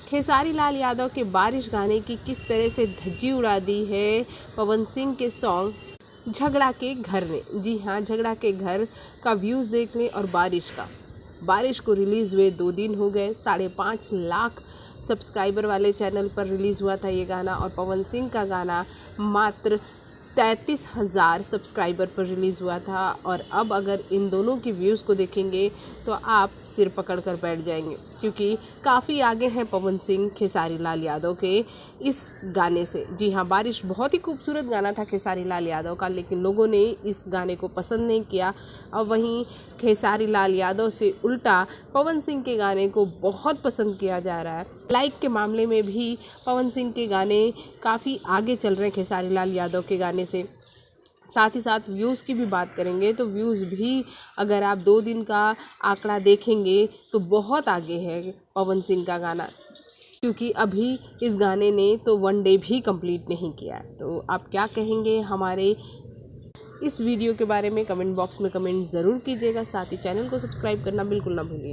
खेसारी लाल यादव के बारिश गाने की किस तरह से धज्जी उड़ा दी है पवन सिंह के सॉन्ग झगड़ा के घर ने। जी हाँ, झगड़ा के घर का व्यूज़ देख लें और बारिश को रिलीज़ हुए 2 दिन हो गए। 5.5 लाख सब्सक्राइबर वाले चैनल पर रिलीज़ हुआ था ये गाना और पवन सिंह का गाना मात्र 33,000 सब्सक्राइबर पर रिलीज़ हुआ था। और अब अगर इन दोनों की व्यूज़ को देखेंगे तो आप सिर पकड़ कर बैठ जाएंगे, क्योंकि काफ़ी आगे हैं पवन सिंह खेसारी लाल यादव के इस गाने से। जी हाँ, बारिश बहुत ही खूबसूरत गाना था खेसारी लाल यादव का, लेकिन लोगों ने इस गाने को पसंद नहीं किया। और वहीं खेसारी लाल यादव से उल्टा पवन सिंह के गाने को बहुत पसंद किया जा रहा है। लाइक के मामले में भी पवन सिंह के गाने काफ़ी आगे चल रहे हैं खेसारी लाल यादव के गाने से। साथ ही साथ व्यूज़ की भी बात करेंगे तो व्यूज़ भी अगर आप 2 दिन का आंकड़ा देखेंगे तो बहुत आगे है पवन सिंह का गाना, क्योंकि अभी इस गाने ने तो 1 डे भी कंप्लीट नहीं किया। तो आप क्या कहेंगे हमारे इस वीडियो के बारे में? कमेंट बॉक्स में कमेंट ज़रूर कीजिएगा। साथ ही चैनल को सब्सक्राइब करना बिल्कुल ना भूलिए।